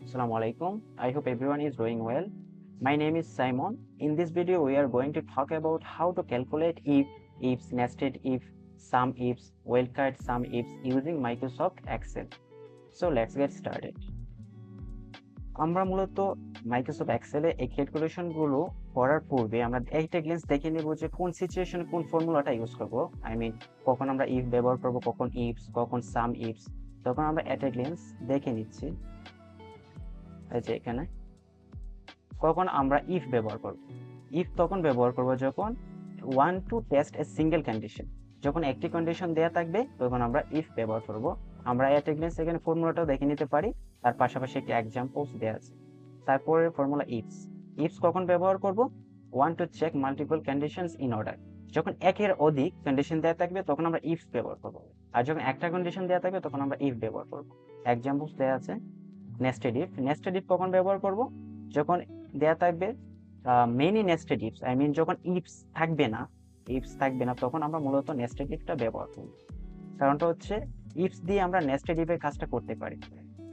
Assalamu alaikum. I hope everyone is doing well. My name is Simon. In this video, we are going to talk about how to calculate ifs, nested if, sum ifs, wildcard sum ifs using Microsoft Excel. So let's get started. আমরা মূলত Microsoft এক্সেলে এই ক্যালকুলেশনগুলো করার পূর্বে আমরা একটা glance দেখে নেব যে কোন সিচুয়েশনে কোন ফর্মুলাটা ইউজ করব। কখন আমরা ইফ ব্যবহার করব, কখন ইফস, কখন সাম ইফস, তখন আমরা একটা গ্লেন্স দেখে নিচ্ছি। এই যে এখানে কখন আমরা ইফ ব্যবহার করব। ইফ তখন ব্যবহার করব যখন one to test a single condition, যখন একটি কন্ডিশন দেয়া থাকবে তখন আমরা ইফ ব্যবহার করব। আমরা এট এ গ্লেন্স এখানে ফর্মুলাটাও দেখে নিতে পারি, তার পাশাপাশি একটি এক্সাম্পলস দেওয়া আছে। তারপরে ফর্মুলা ইফস। ইফস কখন ব্যবহার করব? One to check multiple conditions in order, যখন একের অধিক কন্ডিশন দেওয়া থাকবে তখন আমরা ইফস ব্যবহার করব, আর যখন একটা কন্ডিশন দেওয়া থাকবে তখন আমরা ইফ ব্যবহার করব। এক্সাম্পলস দেওয়া আছে। Nested if. নেস্টেড ইফ কখন ব্যবহার করব? যখন দেয়া থাকবে মেনি নেস্টেড ইফস, যখন ইফস থাকবে না তখন আমরা মূলত নেস্টেড ইফটা ব্যবহার করব। কারণটা হচ্ছে ইফস দিয়ে আমরা নেস্টেড ইফের কাজটা করতে পারি,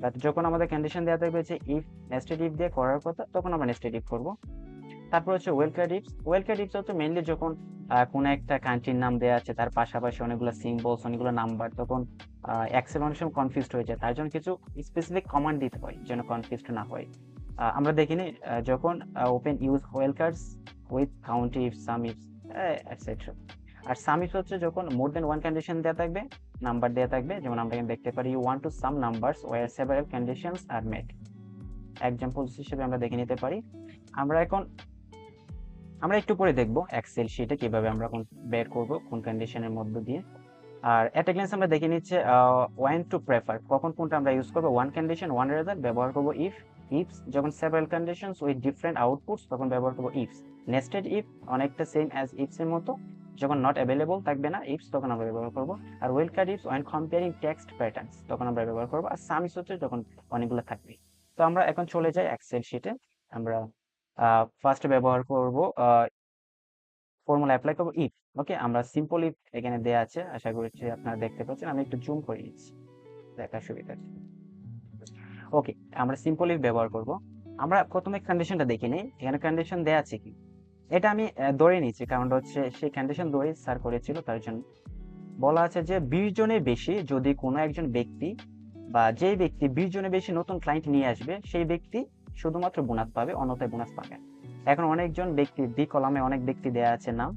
বাট যখন আমাদের কন্ডিশন দেওয়া থাকবে যে ইফ নেস্টেড ইফ দিয়ে করার কথা তখন আমরা নেস্টেড ইফ করব। তারপর হচ্ছে ওয়েলকার্ড ইফস। ওয়েলকার্ড ইফস হচ্ছে মেইনলি যখন কোনো একটা কান্ট্রির নাম দেওয়া আছে, তার পাশাপাশি অনেকগুলো সিম্বলস, অনেকগুলো নাম্বার, তখন এক্সেল অনেক সময় কনফিউজড হয়ে যায়, তার জন্য কিছু স্পেসিফিক কমান্ড দিতে হয় যেন কনফিউজড না হয়। আমরা দেখিনি যখন open use wildcards with count if, sum if, etcetera. আর সাম ইফ হচ্ছে যখন মোর দেন ওয়ান কন্ডিশন দেওয়া থাকবে, নাম্বার দেওয়া থাকবে, যেমন আমরা এখানে দেখতে পারি you want to sum numbers where several conditions are met. Examples হিসেবে আমরা দেখে নিতে পারি। আমরা একটু পরে দেখব এক্সেল শিটে কিভাবে আমরা বের করব কোন কন্ডিশনের মধ্য দিয়ে। আর এট এ গ্ল্যান্স আমরা দেখে নিচ্ছে ওয়ান টু প্রেফার, কখন কোনটা আমরা ইউজ করব। ওয়ান কন্ডিশন ওয়ান রেজাল্ট ব্যবহার করব ইফ। ইফস যখন several conditions with different outputs তখন ব্যবহার করব ইফস। নেস্টেড ইফ অনেকটা সেম অ্যাজ ইফস এর মতো, যখন নট অ্যাভেলেবল থাকবে না ইফস তখন আমরা ব্যবহার করব। আর wildcard IFS when comparing text patterns তখন আমরা ব্যবহার করব। আর সাম ইফস হচ্ছে যখন অনেকগুলো থাকবে। তো আমরা এখন চলে যাই এক্সেল শিটে। আমরা ফার্স্ট ব্যবহার করব ফর্মুলা অ্যাপ্লাই করব ইফ। ওকে, আমরা সিম্পল ইফ এখানে দেয়া আছে, আশা করছি আপনারা দেখতে পাচ্ছেন। আমি একটু জুম করে নিচ্ছি দেখার সুবিধা। ওকে, আমরা সিম্পল ইফ ব্যবহার করব। আমরা প্রথমে কন্ডিশনটা দেখে নিই, এখানে কন্ডিশন দেয়া আছে কি। এটা আমি ধরে নিচ্ছি, কারণটা হচ্ছে সেই কন্ডিশন ধরে স্যার করেছিল, তার জন্য বলা আছে যে 20 জনের বেশি যদি কোনো একজন ব্যক্তি বা যেই ব্যক্তি 20 জনের বেশি নতুন ক্লায়েন্ট নিয়ে আসবে সেই ব্যক্তি শুধুমাত্র বোনাস পাবে, অন্যথায় বোনাস পাবে। এখন অনেকজন ব্যক্তি, বি কলামে অনেক ব্যক্তি দেয়া আছে নাম।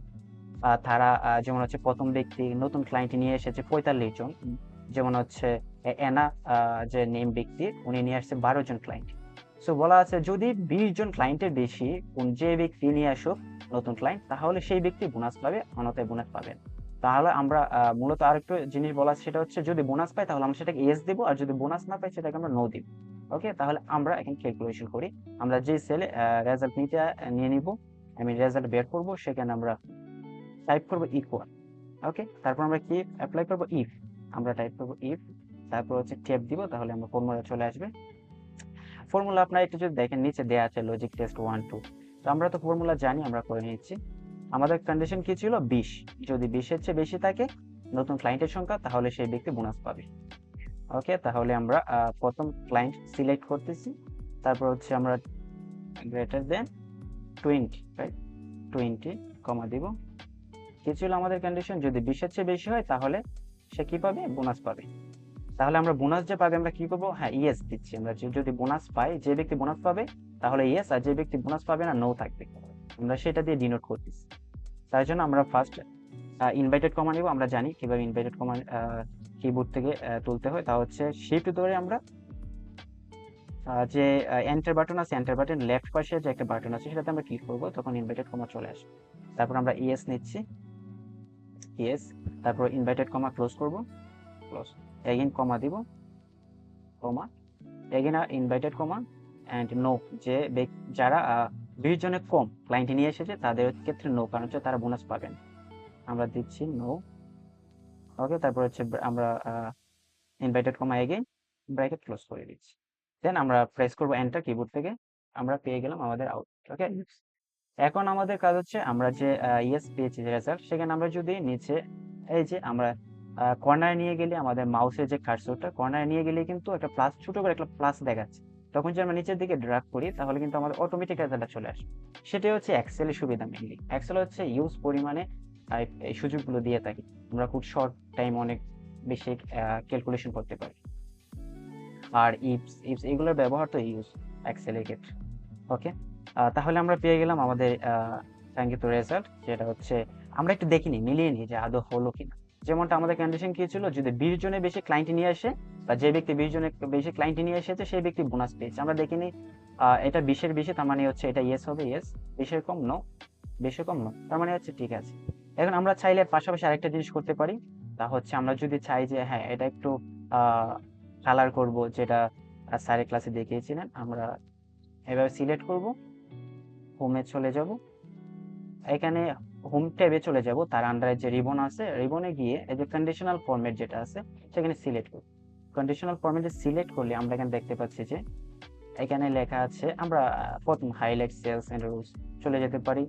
তারা যেমন হচ্ছে প্রথম ব্যক্তি নতুন ক্লায়েন্ট নিয়ে এসেছে 45 জন, যেমন হচ্ছে এনা যে নেম ব্যক্তি, উনি নিয়ে আসছে 12 জন ক্লায়েন্ট। সো বলা আছে যদি 20 জন ক্লায়েন্টের বেশি যে ব্যক্তি নিয়ে আসুক নতুন ক্লায়েন্ট, তাহলে সেই ব্যক্তি বোনাস পাবে, অন্যথায় বোনাস পাবে। তাহলে আমরা মূলত আরেকটু জিনিস বলা আছে, সেটা হচ্ছে যদি বোনাস পাই তাহলে আমরা সেটাকে ইয়েস দেবো, আর যদি বোনাস না পাই সেটাকে আমরা নো দিব। ওকে, তাহলে আমরা এখন ক্যালকুলেশন করি। আমরা যে সেলে রেজাল্ট নিয়ে নিব, রেজাল্ট বের করব, সেখানে আমরা টাইপ করব ইকুয়াল। ওকে, তারপর আমরা কি অ্যাপ্লাই করব ইফ। আমরা টাইপ করব ইফ, তারপর হচ্ছে ট্যাব দিব, তাহলে আমরা ফর্মুলা চলে আসবে। ফর্মুলা আপনারা একটু যদি দেখেন নিচে দেয়া আছে লজিক টেস্ট 1 2। তো আমরা তো ফর্মুলা জানি, আমরা করে নিচ্ছি। আমাদের কন্ডিশন কি ছিল? 20। যদি 20 এর চেয়ে বেশি থাকে নতুন ক্লায়েন্টের সংখ্যা, তাহলে সেই ব্যক্তি বোনাস পাবে। ওকে, তাহলে আমরা প্রথম ক্লায়েন্ট সিলেক্ট করতেছি, তারপর হচ্ছে আমরা গ্রেটার দেন 20, রাইট, 20 কমা দিব। কি ছিল আমাদের কন্ডিশন? যদি 20 এর চেয়ে বেশি হয় তাহলে সে কি পাবে? বোনাস পাবে। তাহলে আমরা বোনাস যে পাবে আমরা কি করব? হ্যাঁ, ইয়েস দিচ্ছি। আমরা যদি বোনাস পাই, যে ব্যক্তি বোনাস পাবে তাহলে ইয়েস, আর যে ব্যক্তি বোনাস পাবে না নো থাকবে, আমরা সেটা দিয়ে ডিনোট করতেছি। তার জন্য আমরা ফার্স্ট ইনভাইটেড কমা নিব। আমরা জানি কিভাবে ইনভাইটেড কমা কিবোর্ড থেকে তুলতে হয়, তা হচ্ছে শিফট ধরে আমরা যে এন্টার বাটন আছে, এন্টার বাটন লেফট পাশে যে একটা বাটন আছে সেটাতে আমরা ক্লিক করব, তখন ইনভাইটেড কমা চলে আসবে। তারপর আমরা ইয়েস নিচ্ছি, ইয়েস, তারপর ইনভাইটেড কমা ক্লোজ করব, ক্লোজ, এগেইন কমা দিব, comma, again invited comma and no. যে যারা 20 জনের কম ক্লায়েন্ট নিয়ে এসেছে তাদের ক্ষেত্রে নো, কারণ হচ্ছে তারা বোনাস পাবেন। আমরা দিচ্ছি নো। ওকে, তারপর হচ্ছে আমরা inverted comma again bracket close করে দিচ্ছি। দেন আমরা প্রেস করব এন্টার কিবোর্ড থেকে, আমরা পেয়ে গেলাম আমাদের আউটপুট। ওকে, এখন আমাদের কাজ হচ্ছে আমরা যে ইয়েস পেয়েছি যে রেজাল্ট, সেখানে আমরা যদি নিচে এই যে আমরা কর্নারে নিয়ে গেলে আমাদের মাউসের যে কার্সরটা কর্নারে নিয়ে গেলে কিন্তু একটা প্লাস, ছোট করে একটা প্লাস দেখাচ্ছে। তো তখন যদি আমরা নিচের দিকে ড্র্যাগ করি তাহলে কিন্তু আমাদের অটোমেটিক রেজাল্টটা চলে আসে। সেটাই হচ্ছে এক্সেলের সুবিধা মেইনলি। এক্সেল হচ্ছে ইউজ পরিমাণে এই সুযোগগুলো দিয়ে থাকি। আমরা খুব শর্ট টাইম অনেক বেশি ক্যালকুলেশন করতে পারি। আর ইফস ইফস এগুলোর ব্যবহার তো ইউজ এক্সেলের ক্ষেত্রে। ওকে, তাহলে আমরা পেয়ে গেলাম আমাদের কাঙ্ক্ষিত রেজাল্ট, যেটা হচ্ছে আমরা একটু দেখিনি মিলিয়ে নিই যে আদৌ হলো কিনা। যেমনটা আমাদের কন্ডিশন কি ছিল, যদি 20 জনের বেশি ক্লায়েন্ট নিয়ে আসে বা যে ব্যক্তি 20 জনের বেশি ক্লায়েন্ট নিয়ে এসেছে সেই ব্যক্তি বোনাস পেয়েছে। আমরা দেখিনি এটা 20-এর বেশি, তার মানে হচ্ছে এটা ইয়েস হবে, ইয়েস। 20-এর কম নো, 20-এর কম নো, তার মানে হচ্ছে ঠিক আছে। এখন আমরা চাইলে এর পাশাপাশি আরেকটা জিনিস করতে পারি, তা হচ্ছে আমরা যদি চাই যে হ্যাঁ এটা একটু কালার করব, যেটা স্যারের ক্লাসে দেখিয়েছিলেন, আমরা এভাবে সিলেক্ট করব, হোমে চলে যাব, এখানে হোম ট্যাবে চলে যাব, তার আন্ডারে যে রিবন আছে রিবনে গিয়ে এই যে কন্ডিশনাল ফরম্যাট যেটা আছে সেখানে সিলেক্ট করব। কন্ডিশনাল ফরম্যাটে সিলেক্ট করলে আমরা এখানে দেখতে পাচ্ছি যে এখানে লেখা আছে, আমরা প্রথম হাইলাইট সেলস এন্ড রুলস চলে যেতে পারি,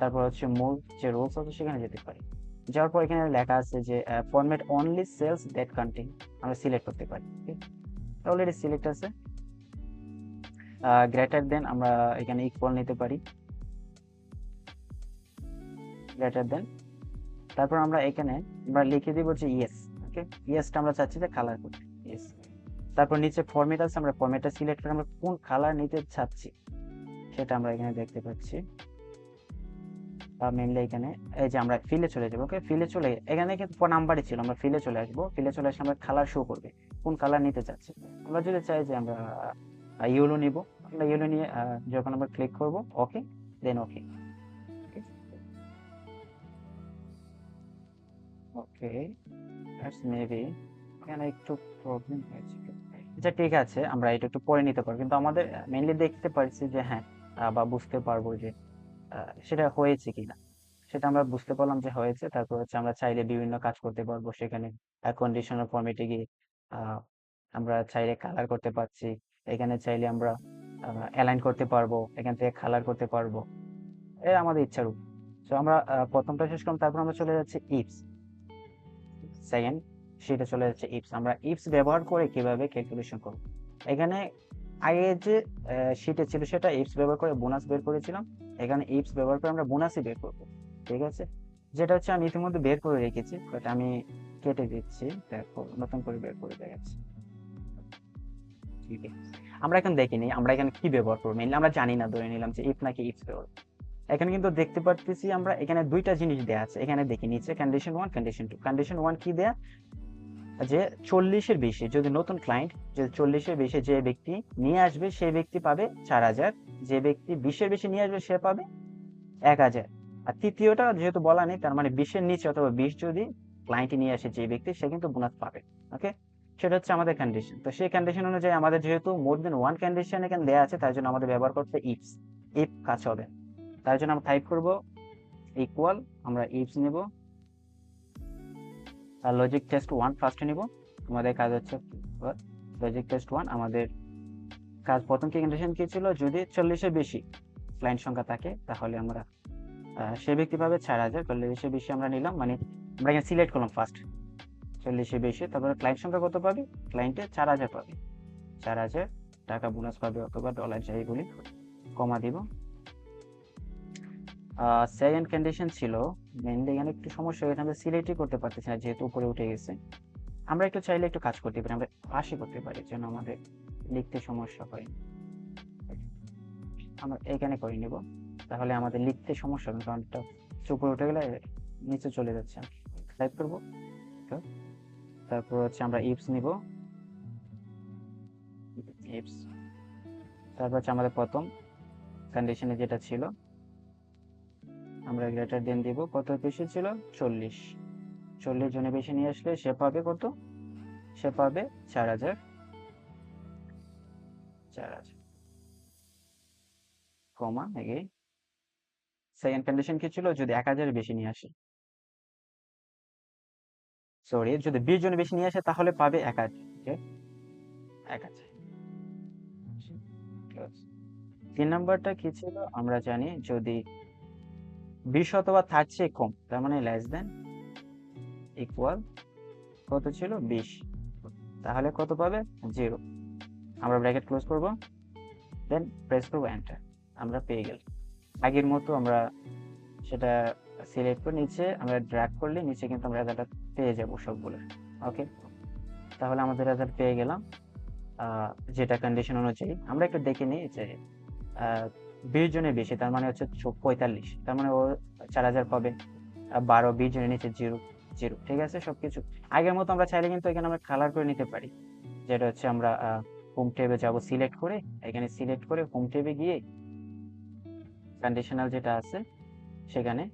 তারপর হচ্ছে মূল যে রুলস আছে সেখানে যেতে পারি। যাওয়ার পর এখানে লেখা আছে যে format only cells that contain, আমরা সিলেক্ট করতে পারি। অলরেডি সিলেক্ট আছে। গ্রেটার দেন আমরা এখানে ইকুয়াল নিতে পারি, গ্রেটার দেন। তারপর আমরা এখানে আমরা লিখে দিব যে ইয়েস। ওকে, ইয়েসটা আমরা চাচ্ছি যে কালার করতে, ইয়েস। তারপর নিচে ফরম্যাট আছে, আমরা ফরম্যাটটা সিলেক্ট করে আমরা কোন কালার নিতে চাচ্ছি সেটা আমরা এখানে দেখতে পাচ্ছি। মেইনলি এখানে এই যে আমরা ফিলে চলে যাব। ওকে, ফিলে চলে এখানে কিন্তু নাম্বারই ছিল, আমরা ফিলে চলে আসবো। ফিলে চলে আসলে আমরা কালার শো করবে কোন কালার নিতে চাচ্ছি। আমরা যদি চাই যে আমরা ইয়েলো নিব, আমরা ইয়েলো নিয়ে যখন আমরা ক্লিক করব ওকে, দেন ওকে। ওকে, দ্যাটস মেবি এখানে একটু প্রবলেম হয়েছে। আচ্ছা ঠিক আছে, আমরা এটা একটু পরে নিতে পারবো, কিন্তু আমাদের মেইনলি দেখতে পারছি যে হ্যাঁ বা বুঝতে পারবো যে সেটা হয়েছে কিনা। সেটা আমরা বুঝতে পারলাম যে হয়েছে। তারপর হচ্ছে আমরা চাইলে বিভিন্ন কাজ করতে পারবো সেখানে। কন্ডিশনাল ফরম্যাটে গিয়ে আহ, আমরা চাইলে কালার করতে পারছি, এখানে চাইলে আমরা অ্যালাইন করতে পারবো, এখান থেকে কালার করতে পারবো, এটা আমাদের ইচ্ছার উপর। তো আমরা প্রথমটা শেষ করলাম, তারপর আমরা চলে যাচ্ছি ইফস। সেকেন্ড সেটা চলে যাচ্ছে ইফস। আমরা ইফস ব্যবহার করে কিভাবে ক্যালকুলেশন করব। এখানে আগে যে শিটে ছিল সেটা ইফস ব্যবহার করে বোনাস বের করেছিলাম, এখানে ইফস ব্যবহার করে আমরা বোনাসই বের করব। ঠিক আছে, যেটা হচ্ছে আমি ইতিমধ্যে বের করে রেখেছি, বাট আমি কেটে দিচ্ছি, দেখো নতুন করে বের করে দেখাচ্ছি। ঠিক আছে, আমরা এখন দেখিনি আমরা এখানে কি ব্যবহার করবো, মেইনলি আমরা জানি না, ধরে নিলাম যে ইফ নাকি ইফস ব্যবহার। এখানে কিন্তু দেখতে পারতেছি আমরা এখানে দুইটা জিনিস দেয়া আছে, এখানে দেখি নিচে কন্ডিশন 1 কন্ডিশন 2। কন্ডিশন 1 কি দেয়া, যে 40-এর বেশি যদি নতুন ক্লায়েন্ট, যে 40-এর বেশি যে ব্যক্তি নিয়ে আসবে সেই ব্যক্তি পাবে 4000, যে ব্যক্তি 20-এর বেশি নিয়ে আসবে সে পাবে 1000। আর তৃতীয়টা যেহেতু বলা নেই, তার মানে 20-এর নিচে অথবা 20 যদি ক্লায়েন্ট নিয়ে আসে যে ব্যক্তি, সে কিন্তু বোনাস পাবে। ওকে, সেটা হচ্ছে আমাদের কন্ডিশন। তো সেই কন্ডিশন অনুযায়ী আমাদের যেহেতু মোর দেন ওয়ান কন্ডিশন এখানে দেওয়া আছে, তার জন্য আমাদের ব্যবহার করতে ইফস, ইফ কাজ হবে। তার জন্য আমরা টাইপ করব ইকুয়াল, আমরা ইফস নেব, আর লজিক টেস্ট 1 ফার্স্টে নিব। আমাদের কাজ হচ্ছে লজিক টেস্ট 1, আমাদের কাজ প্রথম কি কন্ডিশন কি ছিল, যদি 40-এর বেশি ক্লায়েন্ট সংখ্যা থাকে তাহলে আমরা সে ব্যক্তি পাবে 4000। 40-এর বেশি আমরা নিলাম, মানে আমরা এখানে সিলেক্ট করলাম ফার্স্ট 40-এর বেশি, তারপরে ক্লায়েন্ট সংখ্যা কত পাবে, ক্লায়েন্টে 4000 পাবে, 4000 টাকা বোনাস পাবে, অথবা ডলার যাই বলি, কমা দিব। সেকেন্ড কন্ডিশন ছিল মেইনলি এখানে একটু সমস্যা, এখানে সিলেক্টই করতে পারতেছি না যেহেতু উপরে উঠে গেছে। আমরা একটু চাইলে একটু কাজ করতে পারি, আমরা পাশে করতে পারি যেন আমাদের লিখতে সমস্যা হয়। আমরা এখানে করে নিব, তাহলে আমাদের লিখতে সমস্যা হবে, কারণ এটা উপরে উঠে গেলে নিচে চলে যাচ্ছে। টাইপ করব, তারপর হচ্ছে আমরা ইফস নিব, ইফস। তারপর হচ্ছে আমাদের প্রথম কন্ডিশনে যেটা ছিল আমরা গ্রেটার দেন দিব, কত বেশি ছিল 40, 40 জনের বেশি নিয়ে আসলে সে পাবে কত, সে পাবে 4000, 4000 কমা এগে। সেকেন্ড কন্ডিশন কি ছিল, যদি 1000 বেশি নিয়ে আসে, সরি যদি 20 জনের বেশি নিয়ে আসে তাহলে পাবে 1000। 1000। 3 নাম্বারটা কি ছিল, আমরা জানি যদি 20 অথবা তার চেয়ে কম, তার মানে লেস দেন ইকুয়াল কত ছিল 20, তাহলে কত পাবে 0। আমরা ব্র্যাকেট ক্লোজ করব, দেন প্রেস করবো এন্টার, আমরা পেয়ে গেলাম। আগের মতো আমরা সেটা সিলেক্ট করে নিচে আমরা ড্র্যাগ করলে নিচে কিন্তু আমরা রেজাল্টটা পেয়ে যাবো সবগুলো। ওকে, তাহলে আমাদের রেজাল্ট পেয়ে গেলাম যেটা কন্ডিশন অনুযায়ী। আমরা একটু দেখে নিই যে 20 জনের বেশি, তার মানে হচ্ছে 45, তার মানে ও 4000 পাবে। 12 20 জনের নিচে 0 0, ঠিক আছে সবকিছু আগের মতো। আমরা চাইলে কিন্তু এখানে আমরা কালার করে নিতে পারি, যেটা হচ্ছে আমরা হোম ট্যাবে যাব, সিলেক্ট করে এখানে সিলেক্ট করে হোম ট্যাবে গিয়ে কন্ডিশনাল যেটা আছে সেখানে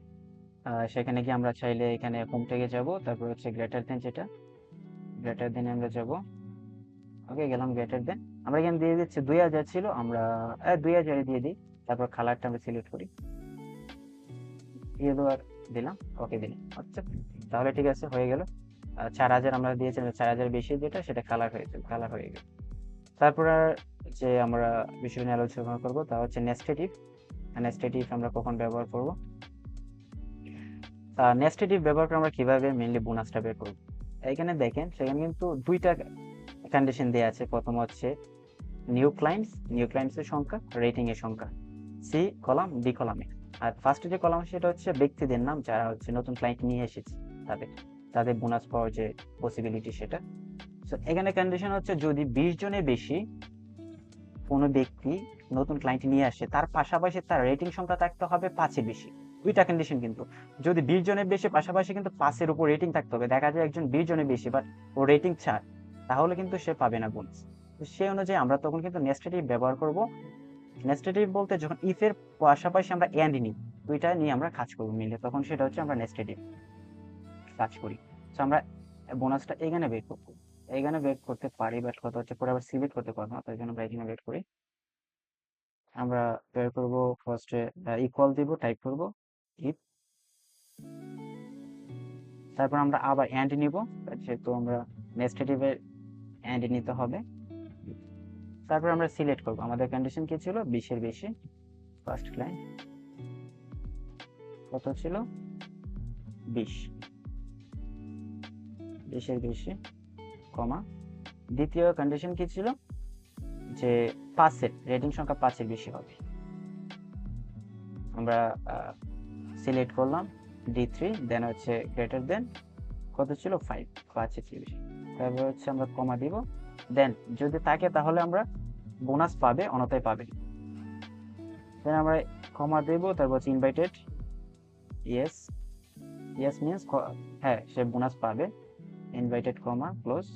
সেখানে গিয়ে আমরা চাইলে এখানে হোম ট্যাগে যাব, তারপর হচ্ছে গ্রেটার দেন, যেটা গ্রেটার দেন আমরা যাব। ওকে, গেলাম গ্রেটার দেন, আমরা এখানে দিয়ে দিচ্ছি 2000 ছিল, আমরা 2000 দিয়ে দিই। তারপর কালারটা আমরা সিলেক্ট করি, ইয়েলো আর দিলাম, ওকে দিলাম। আচ্ছা, তাহলে ঠিক আছে, হয়ে গেল। 4000 আমরা দিয়েছিলাম, 4000 বেশি যেটা সেটা কালার হয়েছে, কালার হয়ে গেল। তারপর আর যে আমরা বিষয় নিয়ে আলোচনা করবো তা হচ্ছে নেস্টেটিভ। নেস্টেটিভ আমরা কখন ব্যবহার করব? নেস্টেটিভ ব্যবহার করে আমরা কিভাবে মেইনলি বোনাসটা বের করব? এখানে দেখেন, সেখানে কিন্তু দুইটা কন্ডিশন দেওয়া আছে। প্রথম হচ্ছে নিউ ক্লায়েন্টস এর সংখ্যা, রেটিং এর সংখ্যা, সি কলাম ডি কলামে। আর ফার্স্টে যে কলাম সেটা হচ্ছে ব্যক্তিদের নাম, যারা হচ্ছে নতুন ক্লায়েন্ট নিয়ে এসেছে, তাদের তাদের বোনাস পাওয়ার যে পসিবিলিটি সেটা। সো এখানে কন্ডিশন হচ্ছে যদি 20 জনের বেশি কোনো ব্যক্তি নতুন ক্লায়েন্ট নিয়ে আসে, তার পাশাপাশি তার রেটিং সংখ্যা থাকতে হবে 5 এর বেশি। দুইটা কন্ডিশন কিন্তু। যদি 20 জনের বেশি পাশাপাশি কিন্তু 5 এর উপর রেটিং থাকতে হবে। দেখা যায় একজন 20 জনের বেশি বাট ও রেটিং 4, তাহলে কিন্তু সে পাবে না বোনাস। তো সেই অনুযায়ী আমরা তখন কিন্তু নেস্টেটিভ ব্যবহার করব। নেস্টেটিভ বলতে যখন ইফ এর পাশাপাশি আমরা এন্ড নিই, দুইটা নিয়ে আমরা কাজ করব মিলে, তখন সেটা হচ্ছে আমরা নেস্টেটিভ কাজ করি। তো আমরা বোনাসটা এখানে বের করব, এখানে বের করতে পারি, বাট কথা হচ্ছে পরে আবার সিলেক্ট করতে পারবো না, তাই জন্য আমরা এখানে বের করি। আমরা বের করব ফার্স্টে ইকুয়াল দিব, টাইপ করব ইফ, তারপর আমরা আবার এন্ড নিব, যেহেতু আমরা নেস্টেটিভের এন্ড নিতে হবে। তারপর আমরা সিলেক্ট করব, আমাদের কন্ডিশন কি ছিল? 20 এর বেশি। ফার্স্ট লাইন কত ছিল? 20, 20 এর বেশি, কমা। দ্বিতীয় কন্ডিশন কি ছিল? যে 5 এর রেটিং সংখ্যা 5 এর বেশি হবে। আমরা সিলেক্ট করলাম D3, দেন হচ্ছে গ্রেটার দেন কত ছিল? 5, 5 এর বেশি। তারপর হচ্ছে আমরা কমা দিব, দেন যদি থাকে তাহলে আমরা বোনাস পাবে, অন্যথায় পাবে। দেন আমরা কমা দেব, তারপর হচ্ছে ইনভাইটেড, ইয়েস, ইয়েস মিন্স হ্যাঁ সে বোনাস পাবে। Inverted comma close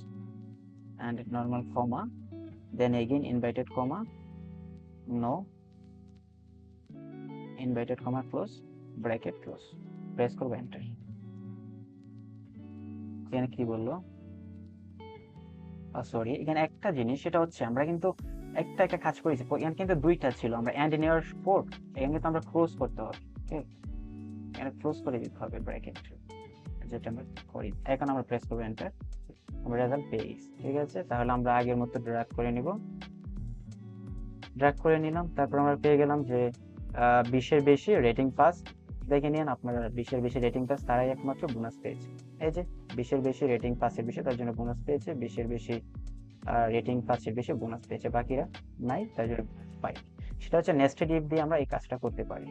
and normal comma, then again invited comma, no, inverted comma close, bracket close, press করব এন্টার। এখানে কি বললো? সরি, এখানে একটা জিনিস, সেটা হচ্ছে আমরা কিন্তু একটা একটা কাজ করেছি, এখানে কিন্তু দুইটা ছিল। আমরা এন্ড নেওয়ার পর এখানে কিন্তু আমরা ক্লোজ করতে হবে। ওকে, এখানে ক্লোজ করে দিতে হবে ব্র্যাকেট, যেটা আমরা করি। এখন আমরা প্রেস করব এন্টার, আমরা রেজাল্ট পেয়ে গেছি। ঠিক আছে, তাহলে আমরা আগের মতো ড্র্যাগ করে নিব, ড্র্যাগ করে নিলাম। তারপর আমরা পেয়ে গেলাম যে 20 এর বেশি রেটিং পাস। দেখে নিন আপনারা, 20 এর বেশি রেটিং পাস তারাই একমাত্র বোনাস পেয়েছে। এই যে 20 এর বেশি রেটিং পাসের বেশি, তার জন্য বোনাস পেয়েছে। 20 এর বেশি রেটিং পাসের বেশি বোনাস পেয়েছে, বাকিরা নাই, তার জন্য পাই। সেটা হচ্ছে নেস্টেড ইফ দিয়ে আমরা এই কাজটা করতে পারি।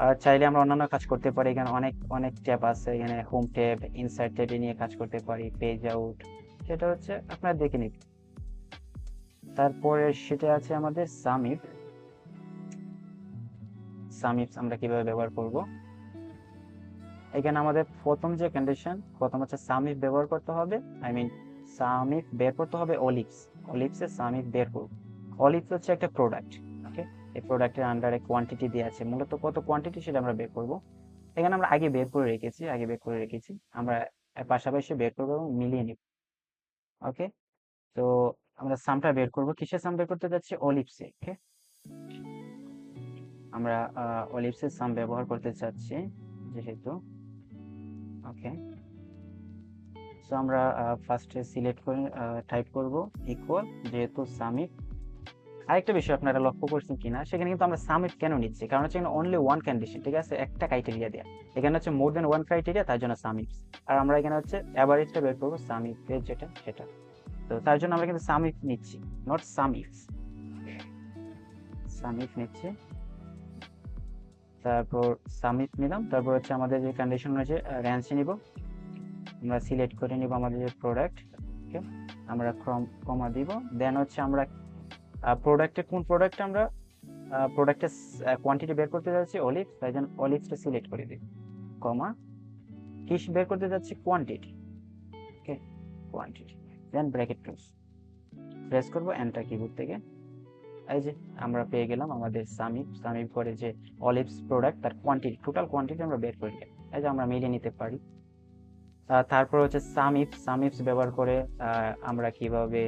আর চাইলে আমরা অন্যান্য কাজ করতে পারি, এখানে অনেক অনেক ট্যাব আছে, এখানে হোম ট্যাব, ইনসাইড ট্যাবে নিয়ে কাজ করতে পারি, পেজ আউট, সেটা হচ্ছে আপনারা দেখে নিন। তারপরে সেটা আছে আমাদের সাম ইফ। সাম ইফ আমরা কিভাবে ব্যবহার করব? এখানে আমাদের প্রথম যে কন্ডিশন, প্রথম হচ্ছে সাম ইফ ব্যবহার করতে হবে, আই মিন সাম ইফ বের করতে হবে অলিভস, অলিভসে সাম ইফ বের করব। অলিভস হচ্ছে একটা প্রোডাক্ট। ওকে, এই প্রোডাক্টের আন্ডারে কোয়ান্টিটি দেওয়া আছে, মূলত কত কোয়ান্টিটি সেটা আমরা বের করব। এখানে আমরা আগে বের করে রেখেছি, আমরা পাশাপাশি বের করবো এবং মিলিয়ে নিব। ওকে, তো আমরা সামটা বের করব, কিসের সাম বের করতে যাচ্ছি? অলিভসে। ওকে, আমরা অলিভসের সাম ব্যবহার করতে চাচ্ছি যেহেতু। ওকে, সো আমরা ফার্স্টে সিলেক্ট করে টাইপ করব ইকুয়াল, যেহেতু সামিট। আরেকটা বিষয় আপনারা লক্ষ্য করছেন কিনা, সেখানে কিন্তু আমরা সামিট কেন নিচ্ছি, কারণ হচ্ছে অনলি ওয়ান কন্ডিশন, ঠিক আছে, একটা ক্রাইটেরিয়া দেয়া। এখানে হচ্ছে মোর দেন ওয়ান ক্রাইটেরিয়া, তার জন্য সামিট। আর আমরা এখানে হচ্ছে অ্যাভারেজটা বের করবো, সামিটের যেটা সেটা। তো তার জন্য আমরা কিন্তু সামিট নিচ্ছি, নট সামিটস। সামিফ নিচ্ছি, তারপর সামিফ নিলাম, তারপর হচ্ছে আমাদের যে কন্ডিশন রয়েছে রেঞ্জ নিব, আমরা সিলেক্ট করে নিব আমাদের যে প্রোডাক্ট, ওকে আমরা কমা দিব, দেন হচ্ছে আমরা প্রোডাক্টে কোন প্রোডাক্ট আমরা প্রোডাক্টের কোয়ান্টিটি বের করতে যাচ্ছি অলিভস, তাই জন্য অলিভসটা সিলেক্ট করে দিই, কমা কি বের করতে যাচ্ছি কোয়ান্টিটি, ওকে কোয়ান্টিটি, দেন ব্র্যাকেট ক্লোজ, প্রেস করব এন্টার কিবোর্ড থেকে। এই যে আমরা পেয়ে গেলাম আমাদের সামিপ করে যে অলিভস প্রোডাক্ট তার কোয়ান্টিটি, টোটাল কোয়ান্টিটি আমরা বের করে গেলাম। এই যে আমরা মিলিয়ে নিতে পারি। তারপর হচ্ছে সামিপস ব্যবহার করে আমরা কিভাবে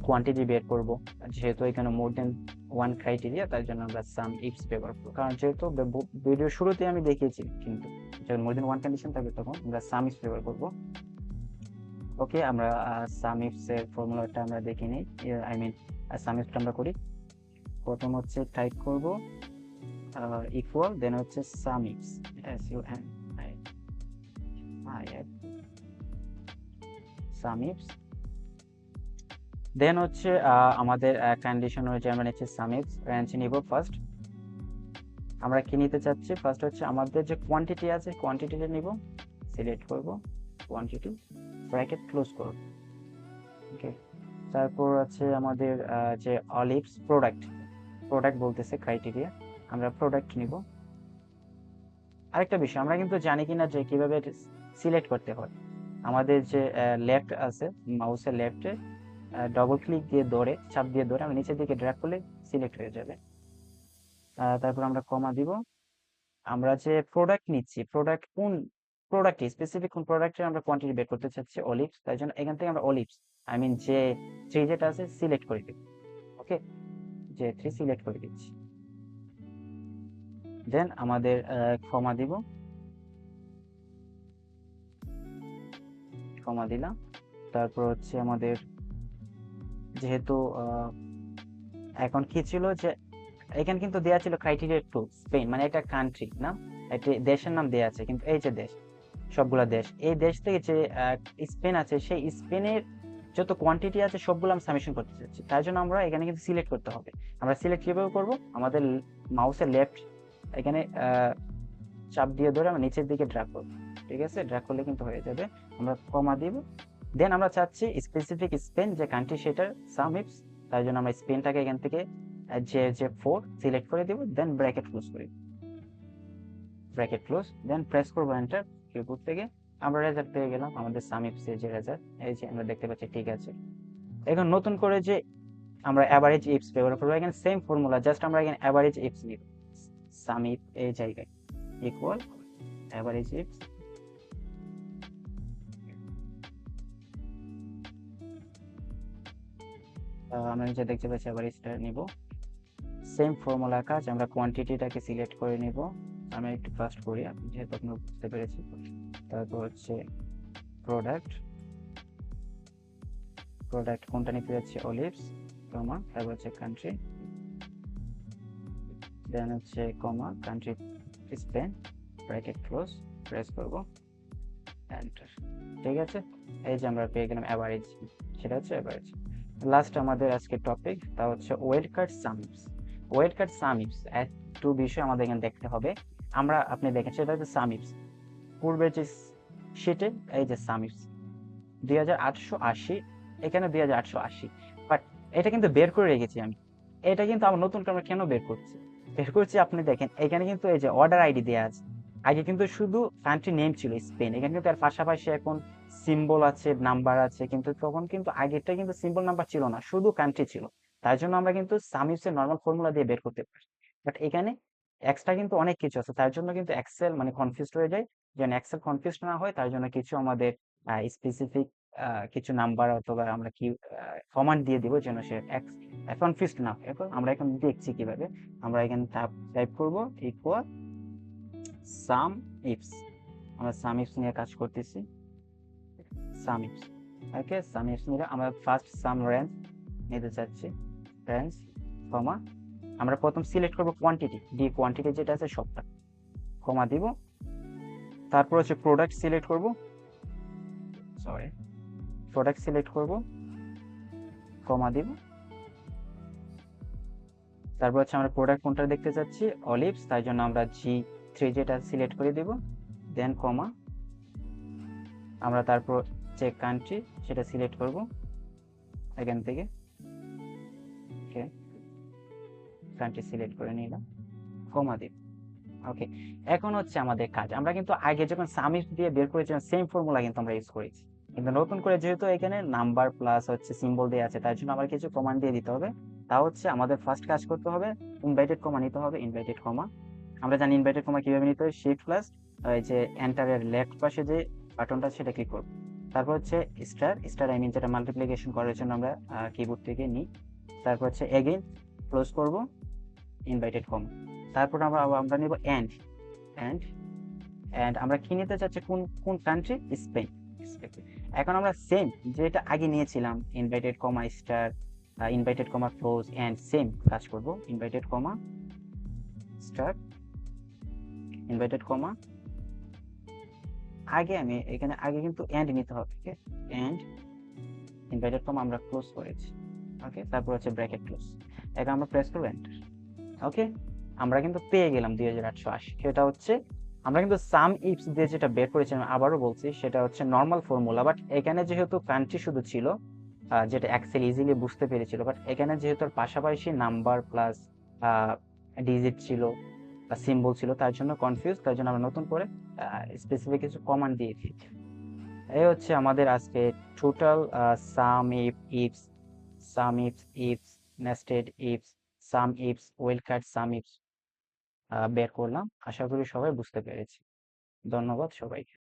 কোয়ান্টিটি বের করব, যেহেতু এখানে মোর দেন ওয়ান ক্রাইটেরিয়া, তাই জন্য আমরা সামিপস ব্যবহার করব, কারণ যেহেতু ভিডিও শুরুতে আমি দেখিয়েছি কিন্তু যখন মোর দেন ওয়ান কন্ডিশন থাকবে তখন আমরা সামিপস ব্যবহার করব। ওকে, আমরা সামিপস এর ফর্মুলাটা আমরা দেখে নিই, আই মিন সামিপসটা আমরা করি। প্রথম হচ্ছে টাইপ করব ইকুয়াল, দেন হচ্ছে সামিপস, সামিপস, দেন হচ্ছে আমাদের কন্ডিশন হচ্ছে আমরা নিচ্ছি সামিপস রেঞ্জ নিব। ফার্স্ট আমরা কি নিতে চাচ্ছি, ফার্স্ট হচ্ছে আমাদের যে কোয়ান্টিটি আছে কোয়ান্টিটিটা নিব, সিলেক্ট করব কোয়ান্টিটি, ব্র্যাকেট ক্লোজ করব, ওকে। তারপর আছে আমাদের যে অলিভস প্রোডাক্ট বলতেছে ক্রাইটেরিয়া, আমরা প্রোডাক্ট নিব। আরেকটা বিষয়, আমরা কিন্তু জানি কিনা যে কিভাবে সিলেক্ট করতে হয়, আমাদের যে লেফট আছে মাউসের লেফটে ডবল ক্লিক দিয়ে ধরে চাপ দিয়ে ধরে আমরা নিচের দিকে ড্র্যাগ করলে সিলেক্ট হয়ে যাবে। তারপর আমরা কমা দিব, আমরা যে প্রোডাক্ট নিচ্ছি কোন প্রোডাক্টে স্পেসিফিক কোন প্রোডাক্টের আমরা কোয়ান্টিটি বের করতে চাচ্ছি অলিভস, তাই জন্য এখান থেকে আমরা অলিভস আই মিন যে থ্রি যেটা আছে সিলেক্ট করে দিব, ওকে যে থ্রি সিলেক্ট করে দিচ্ছি, দেন আমাদের কমা দিব, কমা দিলাম। তারপর হচ্ছে আমাদের যেহেতু এখন কি ছিল যে এখানে কিন্তু দেয়া ছিল ক্রাইটেরিয়া টু স্পেন, মানে এটা কান্ট্রি নাম, একটা দেশের নাম দেয়া আছে, কিন্তু এই যে দেশ সবগুলা দেশ, এই দেশ থেকে যে স্পেন আছে সেই স্পেনের যত কোয়ান্টিটি আছে সবগুলো আমি সামেশন করতে চাচ্ছি, তার জন্য আমরা এখানে কিন্তু সিলেক্ট করতে হবে। আমরা সিলেক্ট কিভাবে করব, আমাদের মাউসের লেফট এখানে চাপ দিয়ে ধরে আমরা নিচের দিকে ড্র্যাগ করব, ঠিক আছে, ড্র্যাগ করলে কিন্তু হয়ে যাবে। আমরা কমা দিব, দেন আমরা চাচ্ছি স্পেসিফিক স্পেন যে কান্ট্রি সেটার সামিপস, তাই জন্য আমরা স্পেনটাকে এখান থেকে যে ফোর সিলেক্ট করে দিব, দেন ব্র্যাকেট ক্লোজ করি, ব্র্যাকেট ক্লোজ, দেন প্রেস করব এন্টার কিবোর্ড থেকে। আমরা রেজাল্ট পেয়ে গেলাম আমাদের সামিপস এর যে রেজাল্ট, এই যে আমরা দেখতে পাচ্ছি, ঠিক আছে। এখন নতুন করে যে আমরা অ্যাভারেজ ইফস ব্যবহার করব, এখানে সেম ফর্মুলা, জাস্ট আমরা এখানে অ্যাভারেজ ইফস নিব, সামিপ এই জায়গায় ইকুয়াল অ্যাভারেজ ইফস, আমরা নিচে দেখতে পাচ্ছি অ্যাভারেজটা নিব, সেম ফর্মুলা কাজ, আমরা কোয়ান্টিটিটাকে সিলেক্ট করে নিব, আমি একটু ফাস্ট করি আপনি যেহেতু আপনারা বুঝতে পেরেছি। তারপর হচ্ছে প্রোডাক্ট কোনটা নিতে যাচ্ছে অলিভস, কমা, তারপর হচ্ছে কান্ট্রি, দেন হচ্ছে comma country Spain, bracket close, press করব এন্টার, ঠিক আছে। এই যে আমরা পেয়ে গেলাম অ্যাভারেজ, সেটা হচ্ছে অ্যাভারেজ। লাস্ট আমাদের আজকে টপিক, তা হচ্ছে ওয়েট কাট সামিপস একটু বিষয় আমাদের এখানে দেখতে হবে। আপনি দেখেন সেটা হচ্ছে সামিপস, পূর্বের যে শিটে এই যে সামিপস 2880, এখানে 2880, বাট এটা কিন্তু বের করে রেখেছি আমি, এটা কিন্তু আমার নতুন করে কেন বের করছি আপনি দেখেন এখানে কিন্তু এই যে অর্ডার আইডি দেওয়া আছে, আগে কিন্তু শুধু কান্ট্রি নেম ছিল স্পেন, এখানে কিন্তু এর পাশাপাশি এখন সিম্বল আছে, নাম্বার আছে, কিন্তু তখন কিন্তু আগেরটা কিন্তু সিম্বল নাম্বার ছিল না, শুধু কান্ট্রি ছিল, তাই জন্য আমরা কিন্তু সামিপস এর নরমাল ফর্মুলা দিয়ে বের করতে পারি, বাট এখানে এক্সট্রা কিন্তু অনেক কিছু আছে, তার জন্য কিন্তু এক্সেল মানে কনফিউজড হয়ে যায়, যেন এক্সেল কনফিউজড না হয় তার জন্য কিছু আমাদের স্পেসিফিক কিছু নাম্বার অথবা আমরা কি কমান্ড দিয়ে দিব যেন সে কনফিউজড না হয়। এখন আমরা এখন দেখছি কিভাবে, আমরা এখানে টাইপ করব ইকুয়াল সাম ইফস, আমরা সাম ইফস নিয়ে কাজ করতেছি, সাম ইফস, ওকে সাম ইফস নিয়ে আমরা ফার্স্ট সাম রেঞ্জ নিতে চাচ্ছি, রেঞ্জ কমা, আমরা প্রথম সিলেক্ট করব কোয়ান্টিটি যেটা আছে সবটা, কমা দিব, তারপর হচ্ছে প্রোডাক্ট সিলেক্ট করব, কমা দিব, তারপর হচ্ছে আমরা প্রোডাক্ট কোনটা দেখতে চাচ্ছি, অলিভস, তাই জন্য আমরা G3 যেটা সিলেক্ট করে দেব, দেন কমা, আমরা তারপর যে কান্ট্রি সেটা সিলেক্ট করব এখান থেকে, ওকে, কান্ট্রি সিলেক্ট করে নিলাম, কমা দিব, ওকে। এখন হচ্ছে আমাদের কাজ, আমরা কিন্তু আগে যখন সামিট দিয়ে বের করেছিলাম সেম ফর্মুলা কিন্তু আমরা ইউজ করেছি, কিন্তু নতুন করে যেহেতু এখানে নাম্বার প্লাস হচ্ছে সিম্বল দিয়ে আছে, তার জন্য আবার কিছু কমান্ড দিয়ে দিতে হবে। তা হচ্ছে আমাদের ফার্স্ট কাজ করতে হবে, ইনভাইটেড কমা নিতে হবে, ইনভাইটেড কমা। আমরা জানি ইনভাইটেড কমা কিভাবে নিতে হয়, শিফট প্লাস এই যে এন্টারের লেফট পাশে যে বাটনটা সেটা ক্লিক করব। তারপর হচ্ছে স্টার, স্টার আই মিন যেটা মাল্টিপ্লিকেশন করার জন্য আমরা কিবোর্ড থেকে নিই। তারপর হচ্ছে এগেইন ক্লোজ করব, ইনভাইটেড কমা। তারপর আমরা নিব এন্ড, এন্ড এন্ড আমরা কি নিতে চাচ্ছি, কোন কোন কান্ট্রি, স্পেন। এখন আমরা সেম যেটা আগে নিয়েছিলাম, inverted comma star, inverted comma close and, same কাজ করব, inverted comma star, inverted comma, আমি এখানে আগে কিন্তু এন্ড নিতে হবে, ওকে, এন্ড ইনভাইটেড কমা আমরা ক্লোজ করেছি, ওকে। তারপর হচ্ছে ব্র্যাকেট ক্লোজ, এখন আমরা প্রেস করব এন্টার, ওকে। আমরা কিন্তু পেয়ে গেলাম 2880। সেটা হচ্ছে আমরা কিন্তু সাম ইফস দিয়ে যেটা বের করেছিলাম, আবারও বলছি সেটা হচ্ছে নর্মাল ফর্মুলা, বাট এখানে যেহেতু কান্ট্রি শুধু ছিল, যেটা এক্সেল ইজিলি বুঝতে পেরেছিল, বাট এখানে যেহেতু পাশাপাশি নাম্বার প্লাস ডিজিট ছিল বা সিম্বল ছিল, তার জন্য কনফিউজ, তার জন্য আমরা নতুন করে স্পেসিফিক কিছু কমান্ড দিয়ে দিয়েছি। এই হচ্ছে আমাদের আজকে total some if ifs, some ifs ifs, nested ifs, some ifs, well cut some ifs বের করলাম। আশা করি সবাই বুঝতে পেরেছি। ধন্যবাদ সবাইকে।